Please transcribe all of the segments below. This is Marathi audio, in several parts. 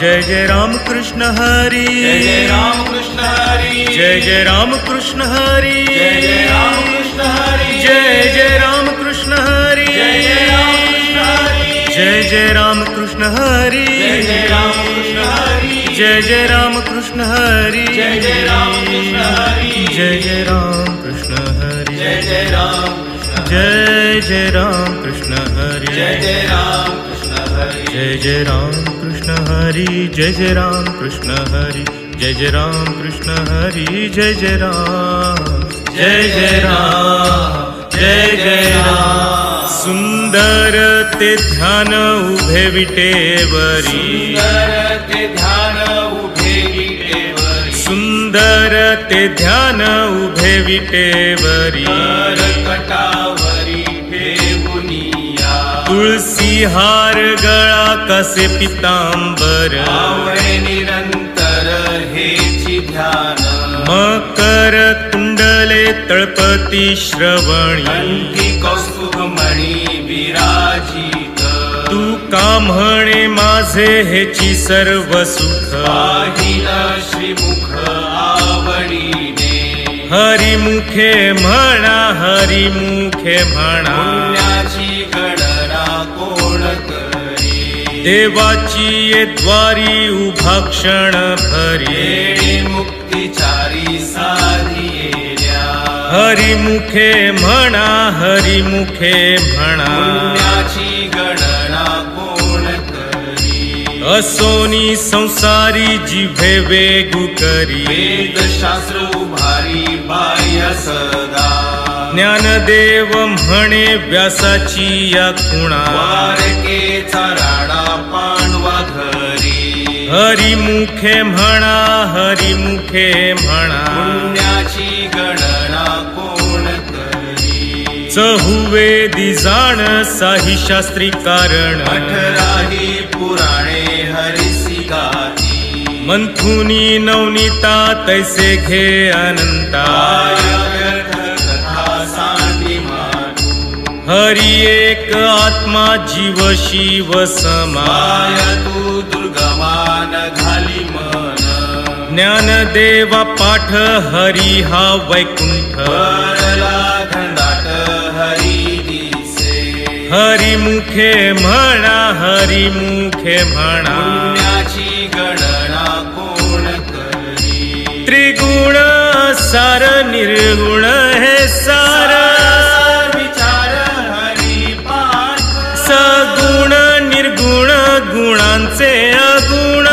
जय जय राम कृष्ण हरी, जय जय राम कृष्ण हरी, जय जय राम कृष्ण हरी, जय जय राम कृष्ण हरी, जय जय राम कृष्ण हरी, जय जय राम कृष्ण हरी, जय जय राम कृष्ण हरी, जय जय राम कृष्ण हरी, जय जय राम कृष्ण हरी, जय जय राम कृष्ण हरी, जय जय राम कृष्ण हरी, जय जय राम कृष्ण हरी, जय जय राम कृष्ण हरी, जय जय राम कृष्ण हरी, जय जय राम कृष्ण हरी, जय जय राम कृष्ण हरी, जय जय राम, जय जय राम, जय जय राम. सुंदर ते ध्यान उभे विटेवरी, सुंदर ते ध्यान उभे विटेवरी, सुंदर ते ध्यान उभे विटेवरी, कटावरी ठेवुनिया, तुळसी हार गळा कसे पितांबर, आवळे निरंतर हेची ध्यान, मकर कुंडले तळपती श्रवणी, कंठी कौस्तुभमणी विराजित, तू का म्हणे माझे हेची सर्व सुख, पाहिल श्रीमुख आवडीने, हरिमुखे म्हणा, हरिमुखे म्हणा, पुण्याची गणना कोण करी, देवाची ये द्वारी उभा क्षण भरी, वेळी मुक्तिचारी साधियेल्या, हरिमुखे म्हणा, हरिमुखे म्हणा, पुण्याची गणना कोण करी, असोनी संसारी जिभे वेगू करी, वेदशास्त्र उभारी बाह्य सदा, ज्ञानदेव म्हणे व्यासाची या खुणा, द्वारकेचा राणा पांडवा घरी, हरिमुखे म्हणा, हरिमुखे म्हणा, पुण्याची गणना कोण करी, चहुवेदी जाण साही शास्त्री कारण, 18 पुराणे हरिसी गाती, मंथुनी नवनीता तैसे घे अनंता, कथा सांडी मातू, हरि एक आत्मा जीव शिव समा, तू दुर्गमान घाली मन, ज्ञानदेवा पाठ हरी हा वैकुंठ, वरला घंडाट हरी दिसे, हरिमुखे म्हणा, हरिमुखे म्हणा, पुण्याची गणना कोण करी, त्रिगुण सार निर्गुण हे सार, विचार हरी पाठ, सगुण निर्गुण गुणांचे अगुण,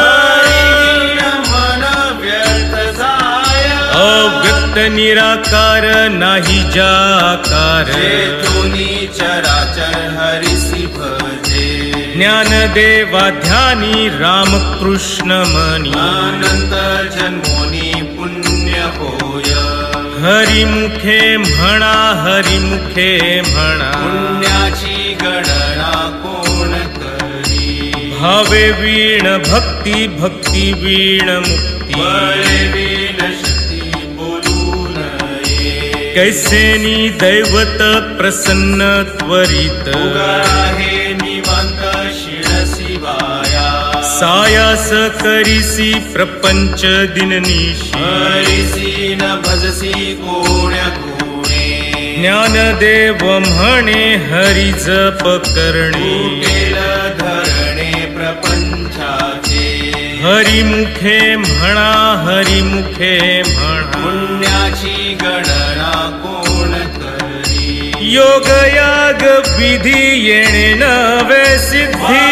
मन व्यर्थ जाय, अव्यक्त निराकार नाही जाकार, चेतोनी चराचर हरिसी भजे, ज्ञानदेवा ध्यानी रामकृष्ण मनी, अनंत जन्मोनी पुण्य होय, हरिमुखे म्हणा, हरिमुखे म्हणा, पुण्याची गणना कोण करी, भावे वीण भक्ती, भक्ती वीण मुक्ती, बळे वीण शक्ती बोलू नये, कैसेनी दैवत प्रसन्न त्वरित, उगाहे निवांत शिरसी वाया, सायास करिसी प्रपंच दिननिशी, हरिसी न भजसी कोण्या गुणे, ज्ञानदेव म्हणे हरि जप करणे, केल धरणे प्रपंचाचे, हरिमुखे म्हणा, हरिमुखे म्हणा, पुण्याची गणना कोण करी, योग याग विधी येणे नवे सिद्धी,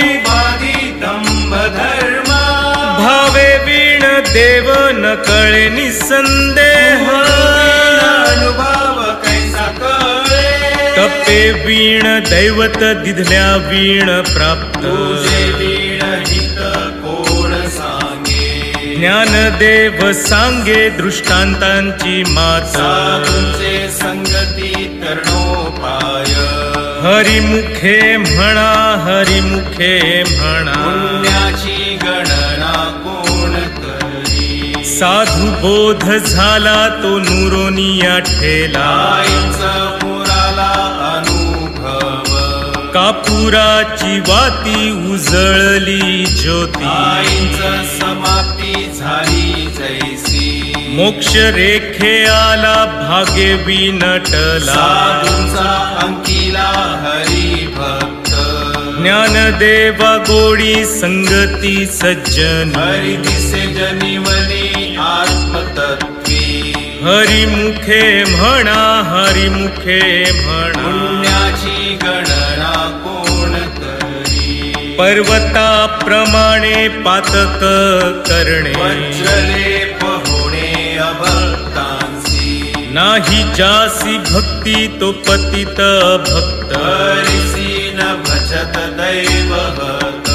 उपाधी दंभ धर्म, भावे वीण देव न कळे निसंदेह, अनुभव कैसा कळे, तपे वीण दैवत दिधल्या वीण प्राप्त, तुझे वीण हित कोण सांगे, ज्ञानदेव सांगे दृष्टांतांची माता, साधूंचे संगती तरणोपाय, हरिमुखे म्हणा, हरिमुखे म्हणा, पुण्याची गणना कोण करी, साधू बोध झाला तो नुरोनिया ठेला, आईचा पुराला अनुभव, कापुराची वाती उजळली ज्योती आईंच समाप्ती झाली जैसी मोक्ष रेखे आला भाग्य विनटला साधूंचा अंकिला हरी भक्त ज्ञानदेवा गोडी संगती सज्जन हरी दिसे जनिवली आत्मतत्वी हरिमुखे म्हणा हरिमुखे म्हणा पुण्याची गणना कोण करी पर्वताप्रमाणे पातक करणे वज्रलेप होणे अभक्तांसी नाही जासी भक्ती तो पतित भक्त हरिसी न भजत दैवहत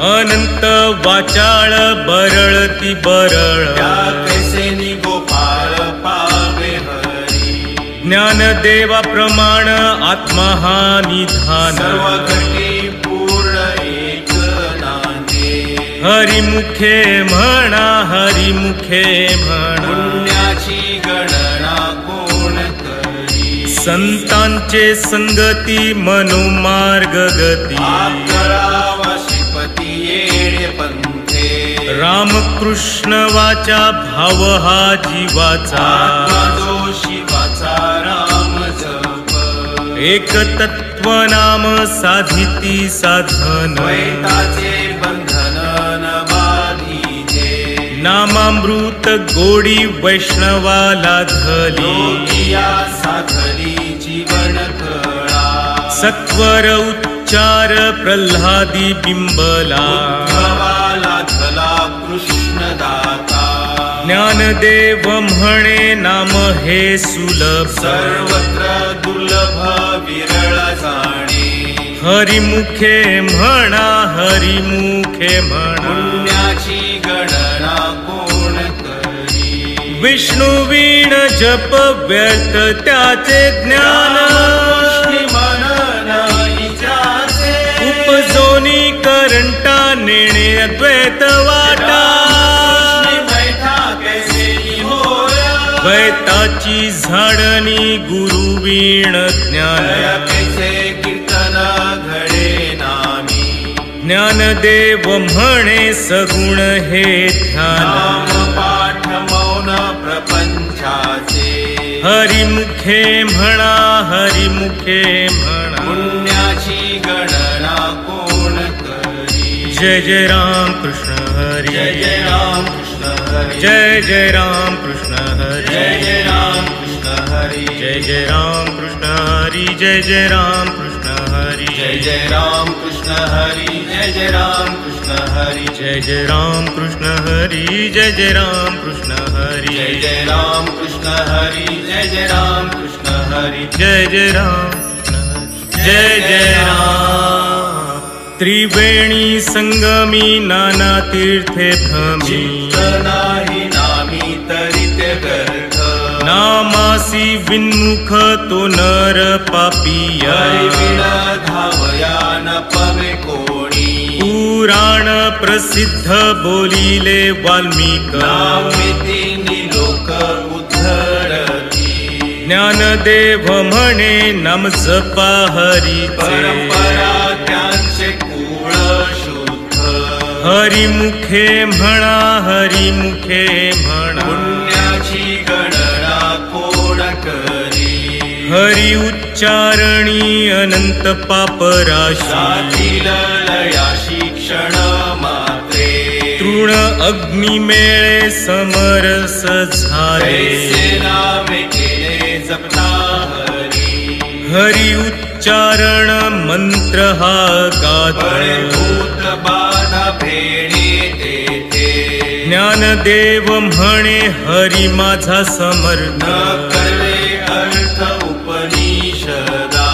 अनंत वाचाळ बरळती बरळ त्या कैसे गोपाळ पावे हरी ज्ञानदेवा प्रमाण आत्मा हा निधान सर्व घटी पूर्ण एक नांदे हरिमुखे म्हणा हरिमुखे म्हणा पुण्याची गणना कोण करी संतांचे संगती मनोमार्ग गती आकळावा श्रीपती येणे पंथे रामकृष्ण वाचा भाव हा जीवाचा आत्मा जो शिवाचा राम जप एक तत्व नाम साधिती साधन द्वैताचे बंधन न बाधिते नामामृत गोडी वैष्णवाला धली योगिया साधली जीवन कळा सत्वर उच्चार प्रल्हादी बिंबला उद्धवाला धला कृष्ण दाता ज्ञानदेव म्हणे नाम हे सुलभ सर्वत्र दुर्लभ विरळ जाणे हरिमुखे म्हणा हरिमुखे म्हणा पुण्याची गणना कोण करी विष्णू वीण जप व्यर्थ त्याचे ज्ञान मनन इचाचे उपजोनी करंटा नेणे अद्वैत वाटा बैठा कैसे होया द्वैताची झाडणी गुरु वीण ज्ञान कैसे कीर्तन घडे नामी ज्ञानदेव म्हणे सगुण हे ध्यान नाम पाठ मौन प्रपंचाचे हरिमुखे म्हणा हरिमुखे म्हणा पुण्याची गणना कोण करी जय जय राम कृष्ण हरी जय जय राम कृष्ण हरी जय जय राम कृष्ण हरी जय जय राम कृष्ण हरी जय जय राम कृष्ण हरी जय जय राम कृष्ण हरी जय जय राम कृष्ण हरी जय जय राम कृष्ण हरी जय जय राम कृष्ण हरी जय जय राम कृष्ण हरी जय जय राम कृष्ण हरी जय जय राम कृष्ण हरी जय जय राम कृष्ण हरी जय जय राम त्रिवेणी संगमी नाना तीर्थे भ्रमी नाही नामी तरी ते गर्थ नामासी विन्मुख तो नर पापिया हरिविण धावया न पवे कोणी पुराण प्रसिद्ध बोलिले वाल्मीक नामिती निलोक उद्धरती ज्ञानदेव म्हणे नाम जपा हरीचे परंपरा त्यांचे कुळ शुद्ध हरिमुखे म्हणा हरिमुखे म्हणा पुण्याची गणना कोण करी हरि उच्चारणी अनंत पापराशी जातील लयाशी क्षण मात्रे तृण अग्निमेळे समरस झाले कैसे नामे केले जपता हरी हरि उच्चारण मंत्र हा गात बळे भूत बाधा भेणे तेथे ज्ञानदेव म्हणे हरी माझा समर्थ न करवे अर्थ उपनिषदा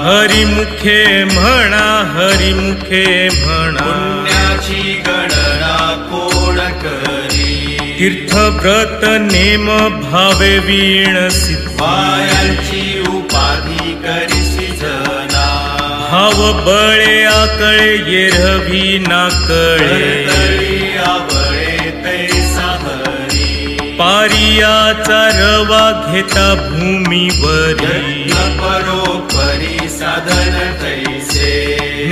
हरिमुखे म्हणा हरिमुखे म्हणा पुण्याची गणना कोण करी तीर्थव्रत नेम भावे वीण सिद्ध पायांची उपाधी करिसी जना भाव बळे आकळे येरवी नाकळे तरी आवळे तैसा हरी पारियाचा रवा घेता भूमीवरी यज्ञ परोपरी साधन तैसे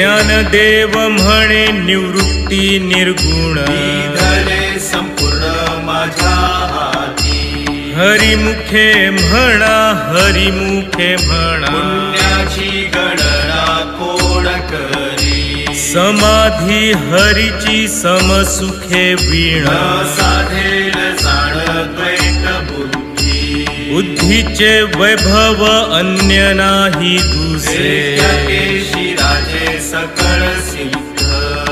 ज्ञानदेव म्हणे निवृत्ती निर्गुण विधले संपूर्ण माझ्या हाती हरिमुखे म्हणा हरिमुखे म्हणा पुण्याची गणना कोण करी समाधी हरीची समसुखे वीणा साधेल जाण द्वैत बुद्धी बुद्धीचे वैभव अन्य नाही दुसरे केशी राजे सकळ सिद्ध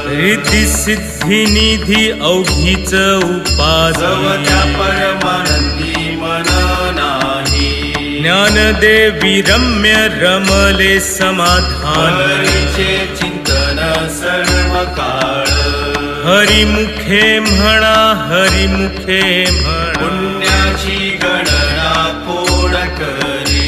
रिद्धी सिद्धी निधी अवघीच उपाधी त्या परमानंदी मन नाही ज्ञानदेवी रम्य रमले समाधान हरीचे चिंतन सर्व काळ हरिमुखे म्हणा हरिमुखे म्हणा पुण्याची गणना कोण करी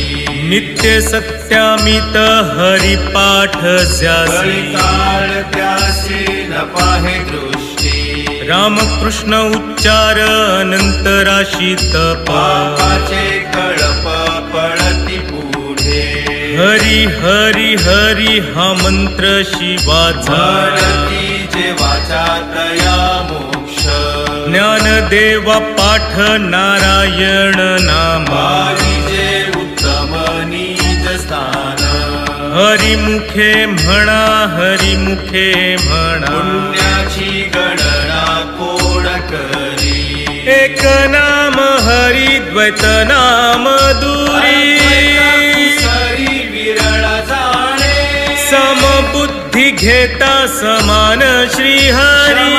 नित्य सत्यामित हरिपाठ ज्यासी काळ त्यासी न पाहे दृष्टी रामकृष्ण उच्चार अनंत राशी तप पापाचे कळप पळती पुढे हरी हरी हरी हा मंत्र शिवाचा म्हणती जे वाचा तया मोक्ष ज्ञानदेवा पाठ नारायण नामा जे उत्तम नीच स्थान हरिमुखे म्हणा हरिमुखे म्हणा पुण्याची गणना कोण करी एक नाम हरी द्वैत नाम दुरी सरी विरळ जाणे समबुद्धी घेता समान श्री हरी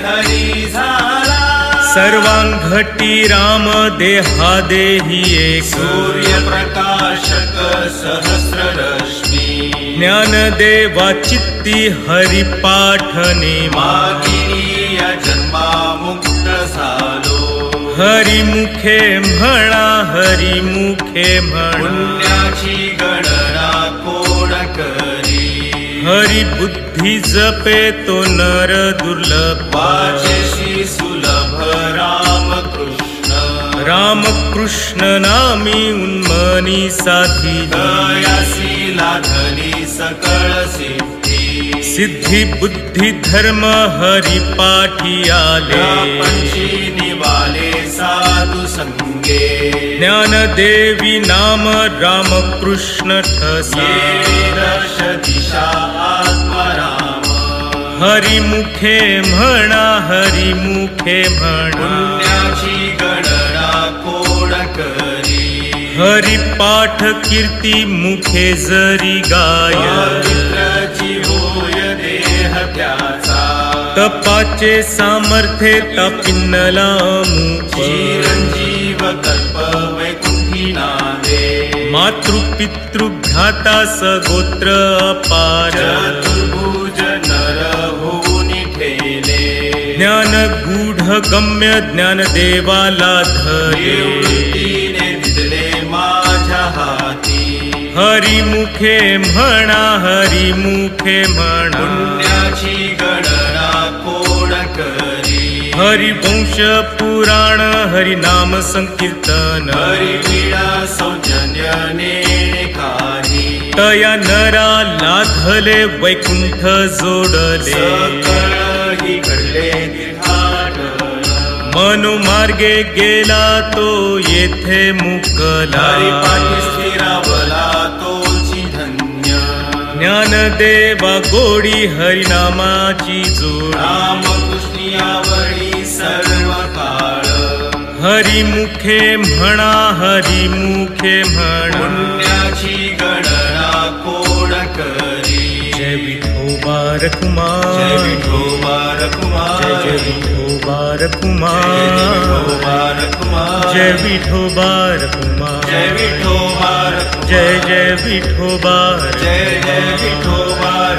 हरी झाला सर्वांघटी राम देहादेही एक सूर्य प्रकाशक सहस्र रश्मी ज्ञानदेवा चित्ती हरिपाठने मागिनी या जन्मा मुक्त झालो हरिमुखे म्हणा हरिमुखे म्हणा पुण्याची गणना कोण करी हरिबुद्धी जपे तो नर दुर्लभ वाचेशी सुलभ रामकृष्ण रामकृष्ण नामी उन्मनी साधी दयासी लाधली सकळ सिद्धी सिद्धी बुद्धी धर्म हरिपाठी आले पंची निवाले साधू संगे ज्ञानदेवी नाम रामकृष्ण ठसा दर्श दिशा आत्मराम हरिमुखे म्हणा हरिमुखे म्हणा पुण्याची गणना कोण करी हरिपाठ कीर्ती मुखे जरी गाय पवित्रची होय देह त्याचा तपाचे सामर्थ्य तापिन्नला मुख चिरंजीव कल्प वैकुंठी नावे मातृपितृ भ्राता सगोत्र अपार चतुर्भुज नर होऊनी ठेले ज्ञान गूढ गम्य ज्ञान देवाला धरे निवृत्तीने दिले माझ्या हाती हरिमुखे म्हणा हरिमुखे म्हणा पुण्याची गणना कोण करी हरिवंश पुराण हरिनाम संकीर्तन हरिवीणा सौजन्य नेणे काही तया नरा लाधले वैकुंठ जोडले सकळही घडले तीर्थाटन मनोमार्गे गेला तो येथे मुकला हरिपाठी स्थिरावला तोची धन्य ज्ञानदेवा गोडी हरिनामाची जोड रामकृष्णियावरी सर्व काळ हरिमुखे म्हणा हरिमुखे म्हणा पुण्याची गणना कोण करी जय विठोबा रखुमा जय विठोबा रखुमा जय विठोबा रखुमा जय विठोबा रखुमा जय विठोबा रखुमा जय विठोबा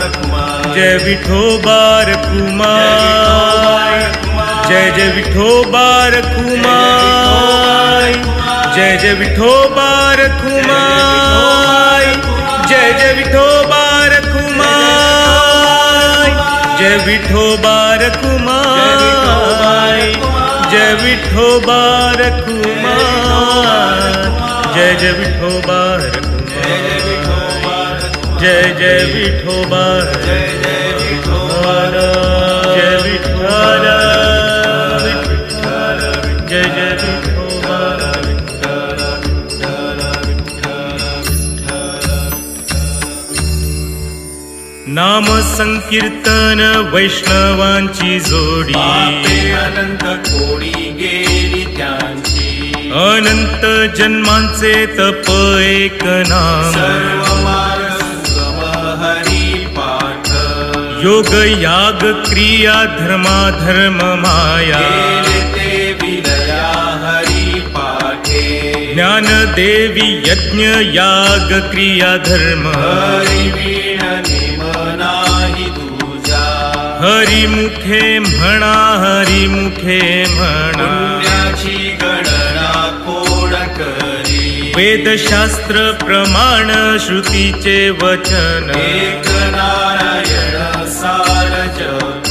रखुमा जय विठोबा रखुमा जय जय विठोबा रखुमा जय जय विठोबा रखुमा जय जय विठोबा रखुमा जय विठोबा रखुमा जय विठोबा रखुमा जय जय विठोबा रखुमा जय जय विठोबा जय जय विठोबा जय विठ्ठल जय जय विठोबा नाम संकीर्तन वैष्णवांची जोडी पापे अनंत कोडी गेली त्यांची अनंत जन्मांचे तप एक नाम सर्व मार्ग सुगम हरी पाठ योग याग क्रिया धर्मा धर्म माया केले ते विलया हरी पाठे ज्ञान देवी यज्ञ याग क्रिया धर्म हरी वीण नेम नाही तुझा हरी मुखे म्हणा हरी मुखे म्हणा पुण्याची गणना कोड करी वेदशास्त्र प्रमाण श्रुतीचे वचन एक नारायण सार जप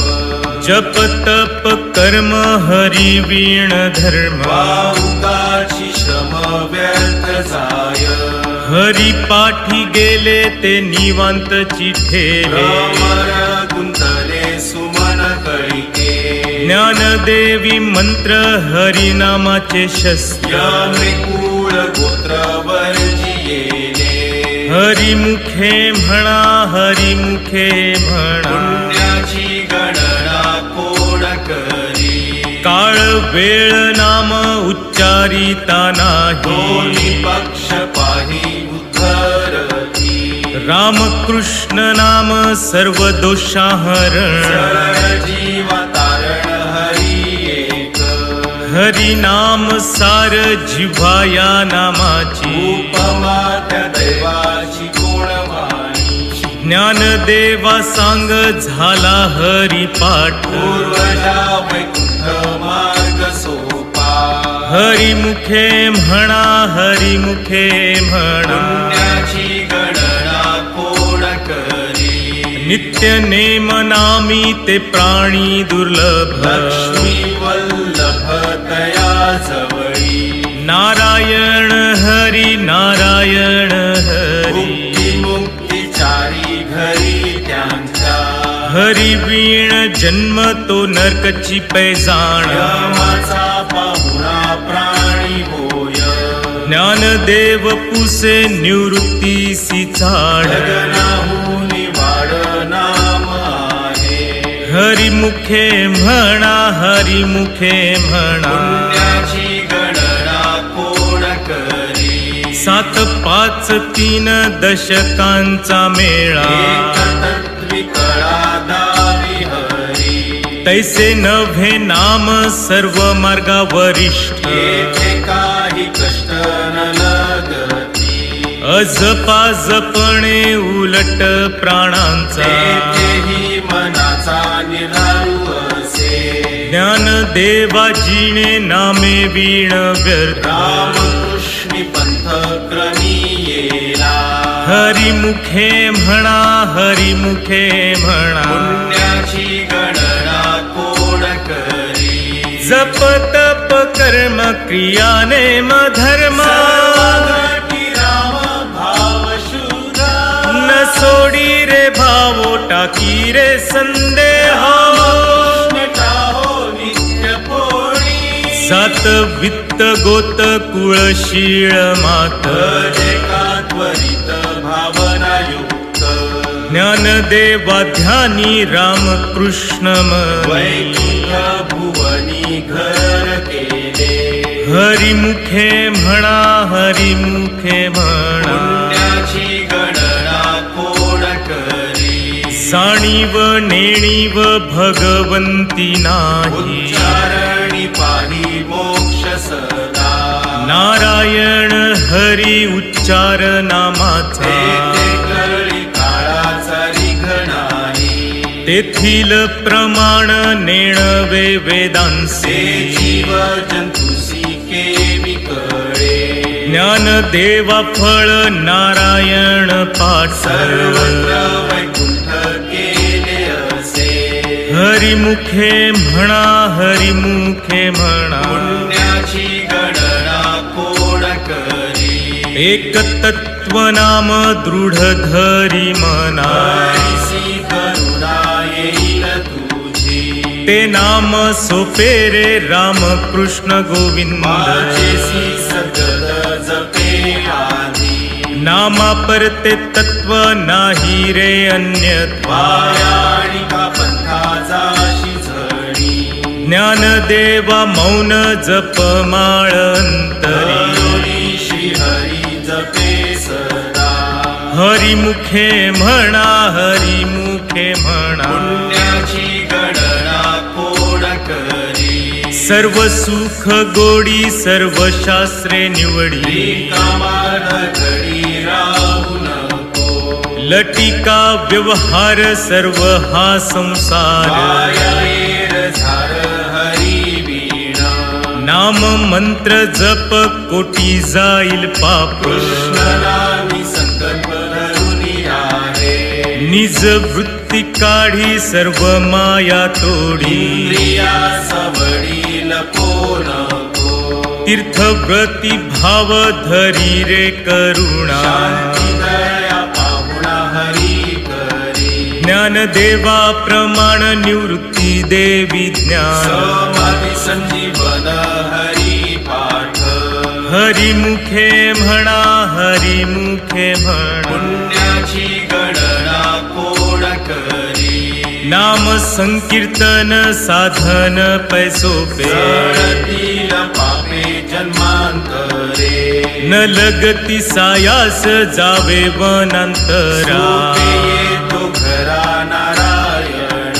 जप तप कर्म हरी वीण धर्म वाहुकाची श्रम व्यर्थ जाय हरी पाठी गेले ते निवांत चिठेले अमर गुंतले सुमन कळिके ज्ञानदेवी मंत्र हरिनामाचे शस्त्र यमे कुळ गोत्र वर्जियेले हरिमुखे म्हणा हरिमुखे म्हणा पुण्याची गणना कोड करी काळ वेळ नाम उच्चारिता नाही दोन्ही पक्ष पाही उद्धरती रामकृष्ण नाम सर्व दोषाहरण सरळ जीवा तारण हरी एक हरी नाम सार जिव्हाया नामाची उपमा त्या दैवाची कोणवाणी ज्ञानदेवा सांग झाला हरी पाठ पूर्वजा वैकुंठ मार्ग सोपा हरिमुखे म्हणा हरिमुखे म्हणा पुण्याची गणना कोड करी नित्य नेम नामी ते प्राणी दुर्लभ लक्ष्मी वल्लभ तया जवळी नारायण हरी नारायण हरी मुक्ती मुक्तीचारी घरी त्यांच्या हरी वीण जन्म तो नरकची पैजाण यमाचा पाहुणा प्राणी होय ज्ञानदेव पुसे निवृत्तीसी झाड जगनाहुनी वाड नाम आहे हरिमुखे म्हणा हरिमुखे म्हणा पुण्याची गणना कोड करी 7 5 3 दशकांचा मेळा एकतत्वी कळा दावी हरी तैसे नव्हे नाम सर्व मार्गा वरिष्ठ येथे काही कष्ट न लगती अजपा जपणे उलट प्राणांचा तेथेही मनाचा निराळू असे ज्ञानदेवा जिणे नामे वीण व्यर्थ रामकृष्णी पंथ क्रमी येला हरिमुखे म्हणा हरिमुखे म्हणा पुण्याची गणना कोड करी जप तप कर्म क्रिया नेम धर्म सर्वघटी राम भाव शुद्ध न सोडी रे भावो टाकी रे संदेह कृष्ण टाहो नित्य पोळी सात वित्त गोत कुळशीळ मात का त्वरित भावना युक्त ज्ञानदेवा ध्यानी रामकृष्ण मनी वैकुंठ भुवनी घर केले हरिमुखे म्हणा हरिमुखे म्हणा पुण्याची गणना कोड करी जाणीव नेणीव भगवंती नाही उच्चारणी पाही मोक्ष सदा नारायण हरी उच्चार नामाचा तेथे कळी काळाचा रिघणाही तेथील प्रमाण नेणवे वेदांसे ते जीव जंतुसी केवी कळे ज्ञानदेवा फळ नारायण पाठ सर्वत्र वैकुंठ केले असे हरिमुखे म्हणा हरिमुखे म्हणा पुण्याची गणना कोड करी एक तत्व तत्वनाम दृढ धरी मना हरिसी करुणा येईल तुझी ते नाम सोपे रे राम कृष्ण गोविंद माझेसी सतत जपे आधी नामा परते तत्व नाही रे अन्यथा वायाणी का पंथाचाशी झडी ज्ञानदेवा मौन जप माळ अंतरी श्री हरी जपे सदा हरिमुखे म्हणा हरिमुखे म्हणा पुण्याची गणना कोण करी सर्व सुख गोडी सर्व शास्त्रे निवडी कामान घडी राहू नको लटिका व्यवहार सर्व हा संसार वायर झार हरी वीणा नाम मंत्र जप कोटी जाईल पाप कृष्णनामी संकल्प धरुनी आहे निज वृत्ती काढी सर्व माया तोडी इंद्रिया सबडी लपो नको तीर्थव्रती भाव धरी रे करुणा शांती दया पाहुणा हरी करी ज्ञानदेवा प्रमाण निवृत्ती देवी ज्ञान समाधी संजीवन हरी पाठ हरिमुखे म्हणा हरिमुखे म्हणा पुण्याची गणना कोण करी नाम संकीर्तन साधन पैसोपे जळतील पापे जन्मांतरे न लगती सायास जावे वनांतरा सोपे येतो घरा नारायण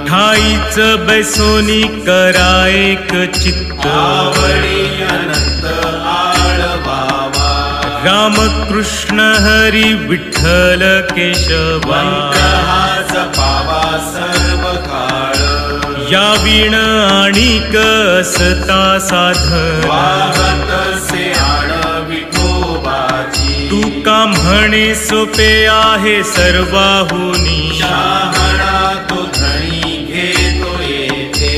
ठाईच बैसोनी करा एक चित्त आवडी अनंत आळवावा राम कृष्ण हरी विठ्ठल केशवा मंत्र हा जपावा सर्व काळ या वीण आणिक असता साधन वाहत से आण विठोबाची तू का म्हणे सोपे आहे सर्वाहुनी शहाणा तो धणी घेतो येथे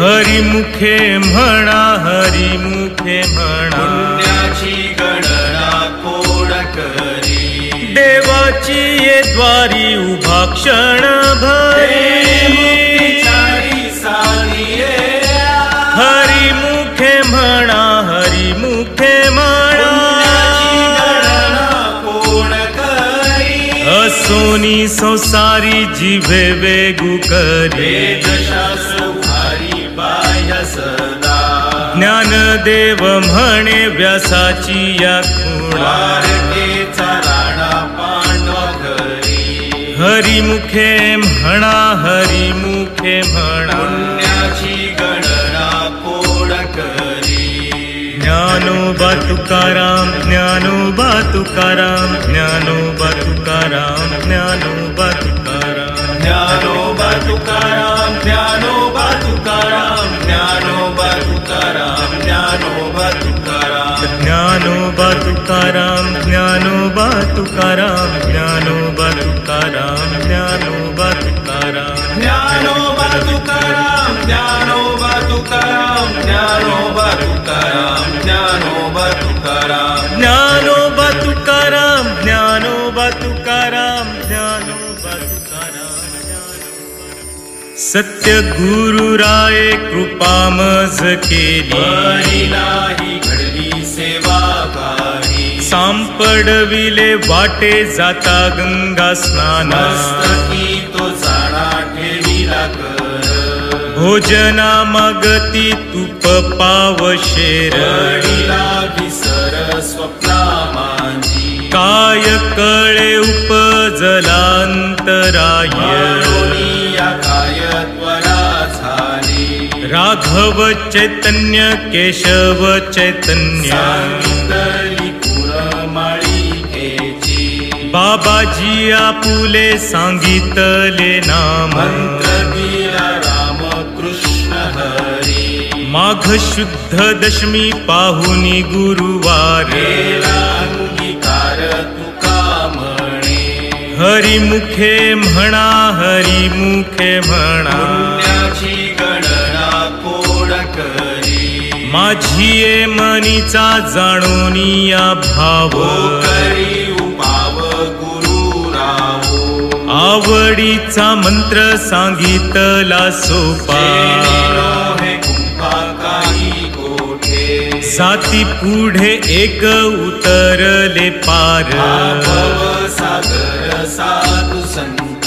हरिमुखे म्हणा हरिमुखे म्हणा पुण्याची गणना कोण करी देवाची ये द्वारी उभा क्षण भरी मुक्तीचारी सानिये हरिमुखे म्हणा हरिमुखे म्हणा पुण्याची गणना कोण करी असोनी संसारी जिभे वेगू करी वेदशास्त्र भारी बाह्य सदा ज्ञानदेव म्हणे व्यासाची या खुणा द्वारकेचा राणा पांडव घरी हरिमुखे म्हणा हरिमुखे म्हणा पुण्याची गणना कोण करी ज्ञानोबा तुकाराम ज्ञानोबा तुकाराम ज्ञानोबा तुकाराम ज्ञानोबा तुकाराम ज्ञानोबा तुकाराम ज्ञानोबा तुकाराम ज्ञानोबा तुकाराम ज्ञानोबा तुकाराम ज्ञानोबा तुकाराम ज्ञानोबा तुकाराम ज्ञानोबा तुकाराम ज्ञानोबा तुकाराम ज्ञानोबा तुकाराम ज्ञानोबा तुकाराम ज्ञानोबा तुकाराम ज्ञानोबा तुकाराम ज्ञानोबा तुकाराम ज्ञानोबा तुकाराम ज्ञानोबा तुकाराम सत्य गुरु राय कृपा मज केली परिणाही घडली सेवा काही सांपडविले वाटे जाता गंगा स्नान मस्तकी तो जाणा ठेविला कर भोजना मागती तूप पावशेर पडिला विसर स्वप्ना माझी काय कळे उपजलांतराय मानोनिया काय त्वरा झाली राघव चैतन्य केशव चैतन्य सांगितली पुरमाळिकेची बाबाजी आपुले सांगितले नाम मंत्र दिला राम कृष्ण हरी माघ शुद्ध दशमी पाहुनी गुरुवारे केला अंगीकार तुका म्हणे हरिमुखे म्हणा हरिमुखे म्हणा पुण्याची गणना कोण करी माझी ये मनीचा जाणून या भाव ओ करी आवडीचा मंत्र सांगितला सोपा साती पुढे एक उतरले पार सागर साधू संत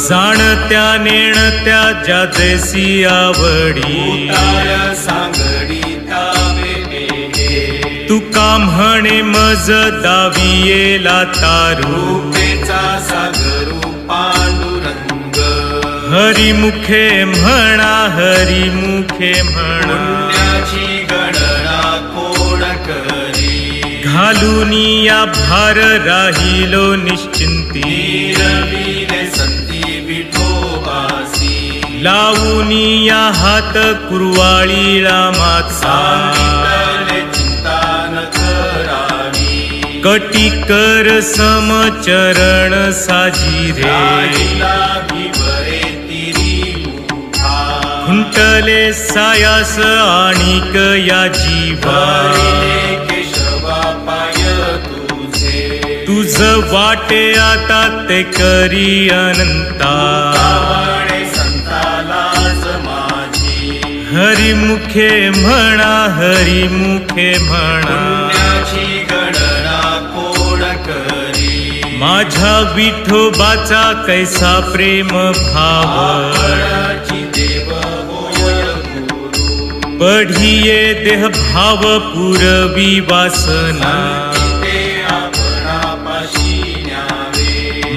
जाणत्या नेणत्या ज्या जैसी आवडी सांगडी तुका म्हणे मज दावियेला तारू सागरू पांडुरंग हरिमुखे म्हणा हरिमुखे म्हणा पुण्याची गणना कोण करी घालून या भार राहिलो निश्चिंती रविले संती विठोबासी लावून या हात कुरवाळीला माचा चिंता न करावी कटी कर समचरण साजिरे खुंटले सायास आणिक या जीवा तुझ वाटे आता ते करी अनंता हरिमुखे म्हणा हरिमुखे म्हणा माझ्या विठोबाचा कैसा प्रेम भाव पढिये देह भाव पुरवी वासना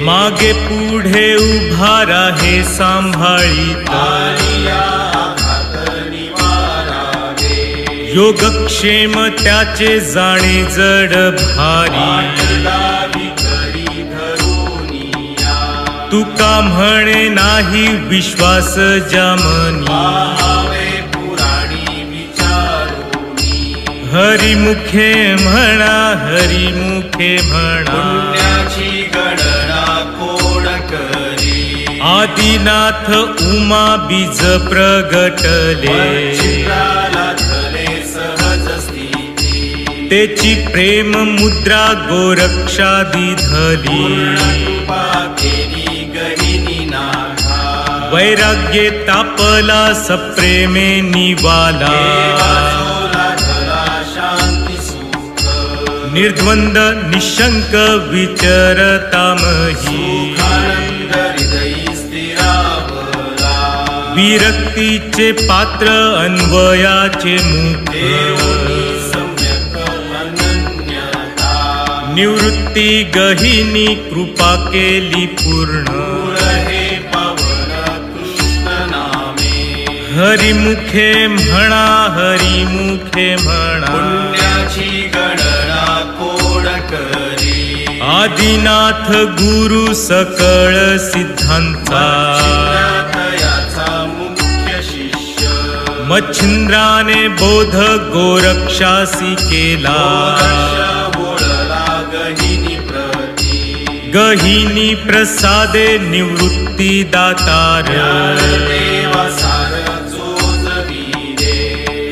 मागे पुढे उभा राहे सांभाळीता योगक्षेम त्याचे जाणे जड भारी तुका म्हणे नाही विश्वास जमनी हरिमुखे म्हणा हरिमुखे म्हणा आदिनाथ उमा बीज प्रगटले तेची प्रेम मुद्रा गोरक्षादी धली वैराग्ये तापला सप्रेमे निवाला निर्द्वंद निशंक विचरतामही विरक्तीचे पात्र अन्वयाचे मुख निवृत्ती गहिनी कृपा केली पूर्ण हरिमुखे म्हणा हरिमुखे म्हणा आदिनाथ गुरु सकळ सिद्धांचा मच्छिंद्राने बोध गोरक्षासी केला गहिनी प्रसादे निवृत्ती दातार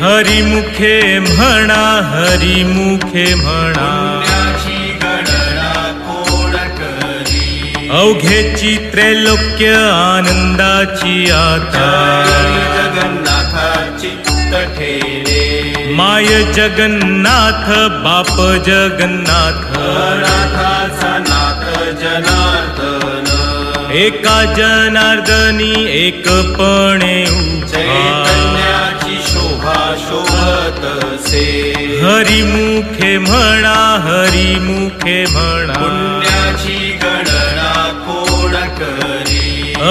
हरिमुखे म्हणा हरिमुखे म्हणा अवघेची त्रैलोक्य आनंदाची आता माय जगन्नाथ बाप जगन्नाथ एका जनार्दनी एकपणे हरिमुखे म्हणा हरिमुखे म्हणा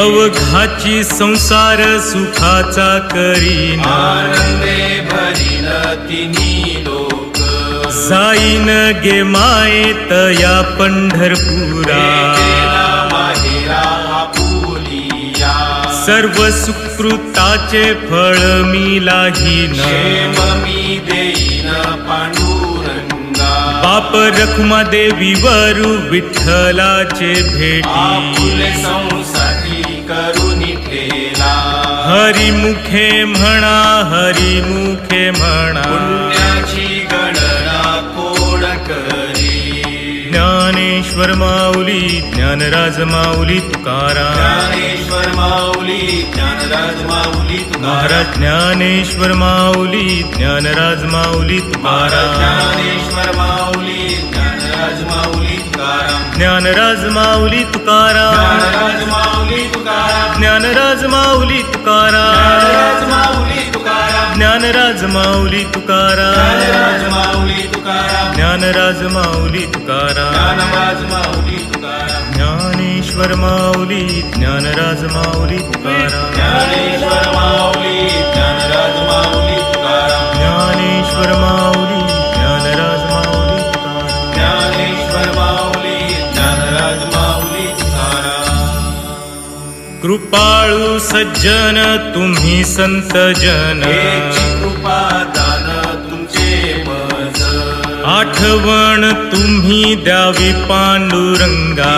अवघाची संसार सुखाचा करीना जाईन गे मायेत या पंढरपुरा सर्व सुकृताचे फळ मिलाहीन बाप रखुमा देवी वरु विठ्ठलाचे भेटी हरिमुखे म्हणा हरिमुखे म्हणा ज्ञानेश्वर ज्ञानेश्वर माऊली ज्ञानराज माऊली तुकाराम ज्ञानेश्वर माऊली ज्ञानराज माऊली तुकाराम महाराज ज्ञानेश्वर माऊली ज्ञानराज माऊली तुकाराम ज्ञानेश्वर माऊली ज्ञानराज माऊली तुकाराम ज्ञानराज माऊली तुकाराम ज्ञानराज माऊली तुकाराम ज्ञानराज माऊली तुकाराम ज्ञानराज माऊली तुकाराम ज्ञानराज माऊली तुकाराम ज्ञानराज माऊली ज्ञानराज माऊली तुकाराम तुकाराम ज्ञानराज माऊली तुकाराम ज्ञानेश्वर माऊली ज्ञानराज माऊली तुकाराम ज्ञानेश्वर माऊली ज्ञानराज माऊली तुकाराम ज्ञानेश्वर माऊली ज्ञानराज माऊली तुकाराम ज्ञानेश्वर माऊली ज्ञानराज माऊली तुकाराम कृपाळू सज्जन तुम्ही संत जन हेची कृपा दान तुमचे मज आठवण तुम्ही द्यावी पांडुरंगा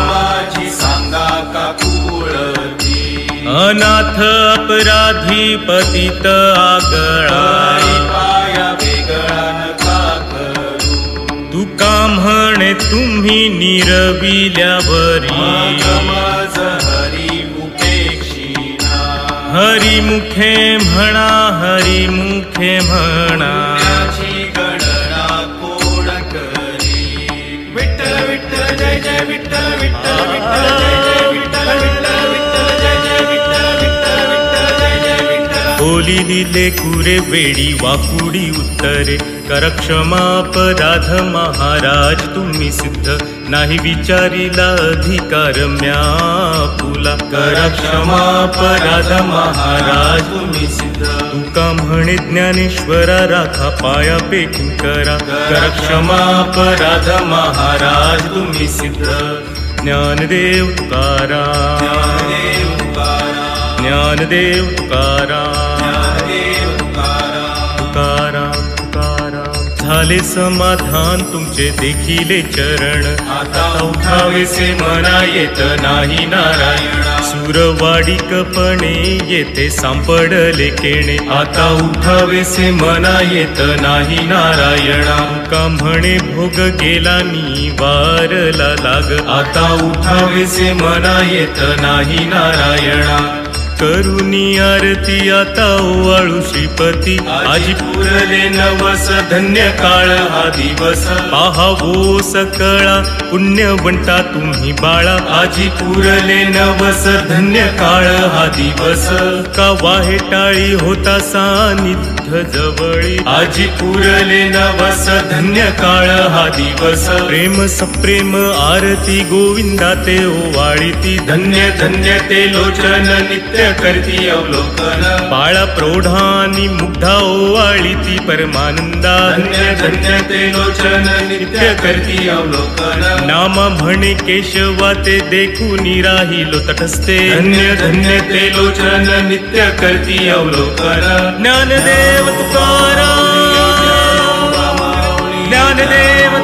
माझी सांगा का कुळती अनाथ अपराधी पतित आगळा पाया वेगळा नका करू तुका म्हणे तुम्ही निरविल्यावरी मज हरी उपेक्षिणा हरिमुखे म्हणा हरिमुखे म्हणा पुण्याची गणना कोण करी विठ्ठल विठ्ठल जय जय विठ्ठल विठ्ठल विठ्ठल जय जय विठ्ठल विठ्ठल विठ्ठल जय जय विठ्ठल विठ्ठल विठ्ठल जय जय विठ्ठल बोली दिले कुरे वेडी वाकुडी उत्तरे करक्षमापराध महाराज तुम्ही सिद्ध नाही विचारिला अधिकार म्या पुला करक्षमापराध महाराज तुम्ही सिद्ध तुका म्हणे ज्ञानेश्वरा राखा पाया पेकिंग करा करक्षमापराध महाराज तुम्ही सिद्ध ज्ञानदेव तुकाराम ज्ञानदेव तुकाराम ज्ञानदेव तुकाराम ज्ञानदेव तुकाराम तुकाराम तुकाराम झाले समाधान तुमचे देखिले चरण आता उठावेसे मना येत नाही नारायणा सुरवाडिकपणे येते सांपडले केणे आता उठावेसे मना येत नाही नारायणा का म्हणे भोग गेला निवारला लाग आता उठावेसे मना येत नाही नारायणा करुणी आरती आता ओवाळू श्रीपती आजी पुरले नवस धन्य काळ हा दिवस पाहावो सकळा पुण्यवंता तुम्ही बाळा आजी पुरले नवस धन्य काळ हा दिवस का वाहे टाळी होता सानिध्य जवळी आजी पुरले नवस धन्य काळ हा दिवस प्रेम सप्रेम आरती गोविंदा ते ओवाळीती धन्य धन्य ते लोचन नित्य करती अवलोकन बाळा प्रौढानी मुग्धा ओवाळीती परमानंदा धन्य धन्य ते लोचन नित्य करती अवलोकन नाम म्हणे केशवा ते देखून राहिलो तटस्थे धन्य धन्य ते लोचन नित्य करती अवलोकन ज्ञानदेव तुकाराम ज्ञानदेव